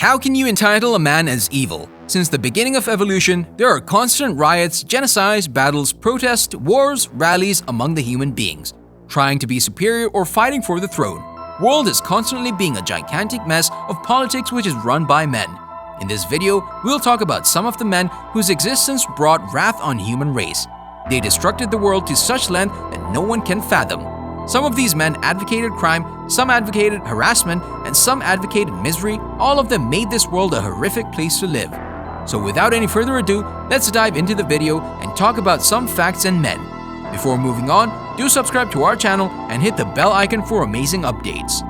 How can you entitle a man as evil? Since the beginning of evolution, there are constant riots, genocides, battles, protests, wars, rallies among the human beings, trying to be superior or fighting for the throne. World is constantly being a gigantic mess of politics which is run by men. In this video, we'll talk about some of the men whose existence brought wrath on human race. They destructed the world to such length that no one can fathom. Some of these men advocated crime, some advocated harassment, and some advocated misery. All of them made this world a horrific place to live. So without any further ado, let's dive into the video and talk about some facts and men. Before moving on, do subscribe to our channel and hit the bell icon for amazing updates.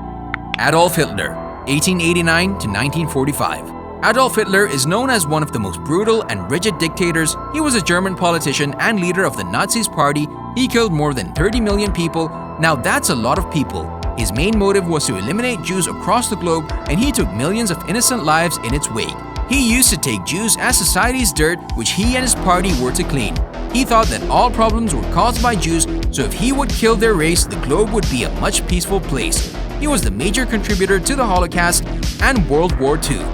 Adolf Hitler, 1889 to 1945. Adolf Hitler is known as one of the most brutal and rigid dictators. He was a German politician and leader of the Nazis party. He killed more than 30 million people. Now that's a lot of people. His main motive was to eliminate Jews across the globe, and he took millions of innocent lives in its wake. He used to take Jews as society's dirt, which he and his party were to clean. He thought that all problems were caused by Jews, so if he would kill their race, the globe would be a much peaceful place. He was the major contributor to the Holocaust and World War II.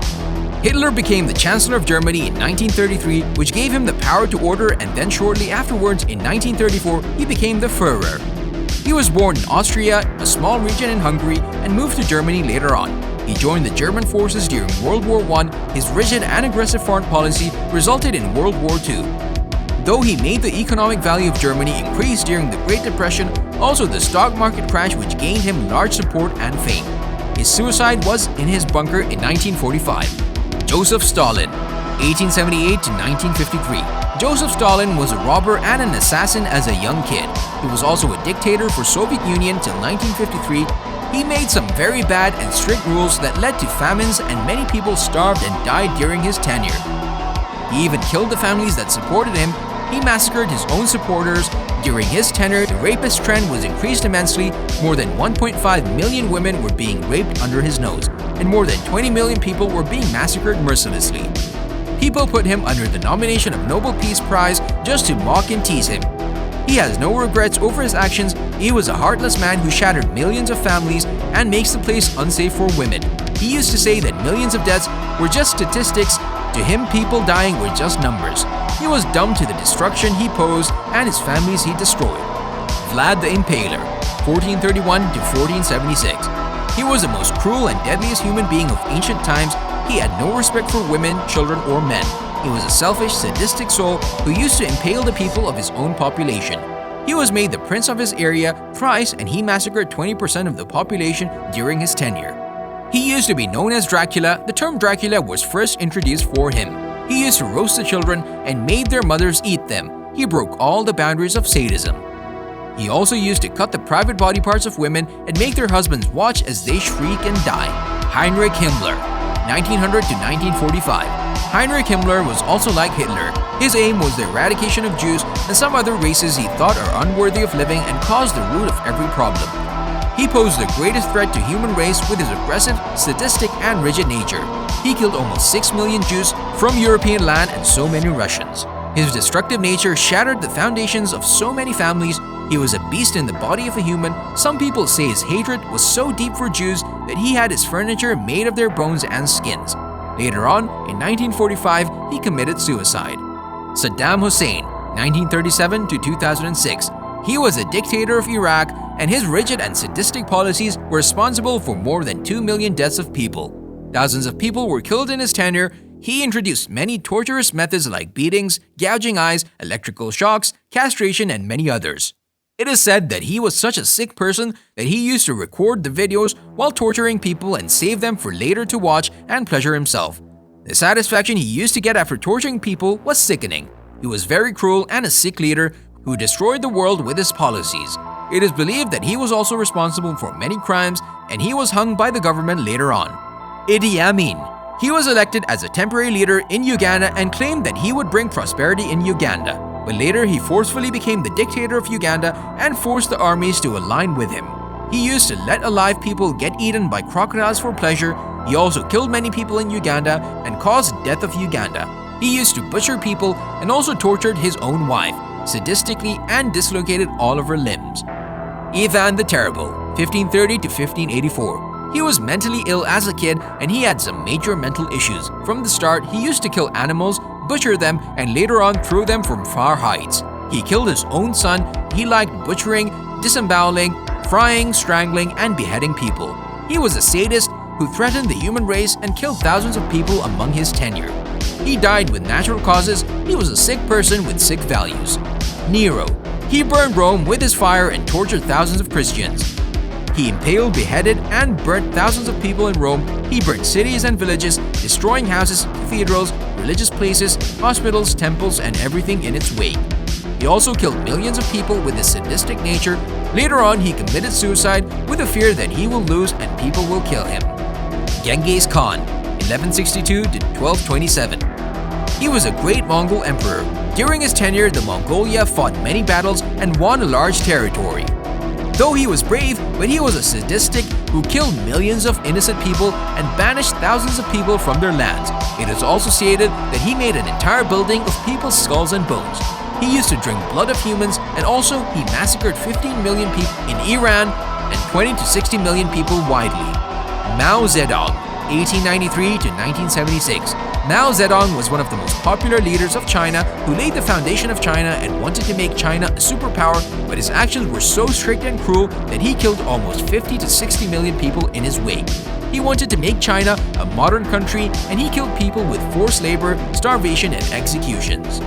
Hitler became the Chancellor of Germany in 1933, which gave him the power to order, and then shortly afterwards, in 1934, he became the Führer. He was born in Austria, a small region in Hungary, and moved to Germany later on. He joined the German forces during World War I. His rigid and aggressive foreign policy resulted in World War II. Though he made the economic value of Germany increase during the Great Depression, also the stock market crash which gained him large support and fame. His suicide was in his bunker in 1945. Joseph Stalin, 1878 to 1953. Joseph Stalin was a robber and an assassin as a young kid. He was also a dictator for Soviet Union till 1953. He made some very bad and strict rules that led to famines, and many people starved and died during his tenure. He even killed the families that supported him. He massacred his own supporters. During his tenure, the rapist trend was increased immensely. More than 1.5 million women were being raped under his nose, and more than 20 million people were being massacred mercilessly. People put him under the nomination of Nobel Peace Prize just to mock and tease him. He has no regrets over his actions. He was a heartless man who shattered millions of families and makes the place unsafe for women. He used to say that millions of deaths were just statistics. To him, people dying were just numbers. He was dumb to the destruction he posed and his families he destroyed. Vlad The Impaler, 1431 to 1476. He was the most cruel and deadliest human being of ancient times. He had no respect for women, children, or men. He was a selfish, sadistic soul who used to impale the people of his own population. He was made the prince of his area thrice, and he massacred 20% of the population during his tenure. He used to be known as Dracula. The term Dracula was first introduced for him. He used to roast the children and made their mothers eat them. He broke all the boundaries of sadism. He also used to cut the private body parts of women and make their husbands watch as they shriek and die. Henrich Himmler, 1900 to 1945. Henrich Himmler was also like Hitler. His aim was the eradication of Jews and some other races he thought are unworthy of living and caused the root of every problem. He posed the greatest threat to human race with his aggressive, sadistic, and rigid nature. He killed almost 6 million Jews from European land and so many Russians. His destructive nature shattered the foundations of so many families. He was a beast in the body of a human. Some people say his hatred was so deep for Jews that he had his furniture made of their bones and skins. Later on, in 1945, he committed suicide. Saddam Hussein, 1937 to 2006. He was a dictator of Iraq, and his rigid and sadistic policies were responsible for more than 2 million deaths of people. Thousands of people were killed in his tenure. He introduced many torturous methods like beatings, gouging eyes, electrical shocks, castration, and many others. It is said that he was such a sick person that he used to record the videos while torturing people and save them for later to watch and pleasure himself. The satisfaction he used to get after torturing people was sickening. He was very cruel and a sick leader who destroyed the world with his policies. It is believed that he was also responsible for many crimes, and he was hung by the government later on. Idi Amin. He was elected as a temporary leader in Uganda and claimed that he would bring prosperity in Uganda. But later he forcefully became the dictator of Uganda and forced the armies to align with him. He used to let alive people get eaten by crocodiles for pleasure. He also killed many people in Uganda and caused the death of Uganda. He used to butcher people and also tortured his own wife, sadistically, and dislocated all of her limbs. Ivan the Terrible, 1530 to 1584. He was mentally ill as a kid and he had some major mental issues. From the start, he used to kill animals, butcher them, and later on throw them from far heights. He killed his own son. He liked butchering, disemboweling, frying, strangling, and beheading people. He was a sadist who threatened the human race and killed thousands of people among his tenure. He died with natural causes. He was a sick person with sick values. Nero. He burned Rome with his fire and tortured thousands of Christians. He impaled, beheaded, and burnt thousands of people in Rome. He burnt cities and villages, destroying houses, cathedrals, religious places, hospitals, temples, and everything in its wake. He also killed millions of people with his sadistic nature. Later on, he committed suicide with the fear that he will lose and people will kill him. Genghis Khan, 1162 to 1227. He was a great Mongol emperor. During his tenure, the Mongolia fought many battles and won a large territory. Though he was brave, but he was a sadistic who killed millions of innocent people and banished thousands of people from their lands. It is also stated that he made an entire building of people's skulls and bones. He used to drink blood of humans, and also he massacred 15 million people in Iran and 20 to 60 million people widely. Mao Zedong, 1893 to 1976. Mao Zedong was one of the most popular leaders of China who laid the foundation of China and wanted to make China a superpower, but his actions were so strict and cruel that he killed almost 50 to 60 million people in his wake. He wanted to make China a modern country, and he killed people with forced labor, starvation, and executions.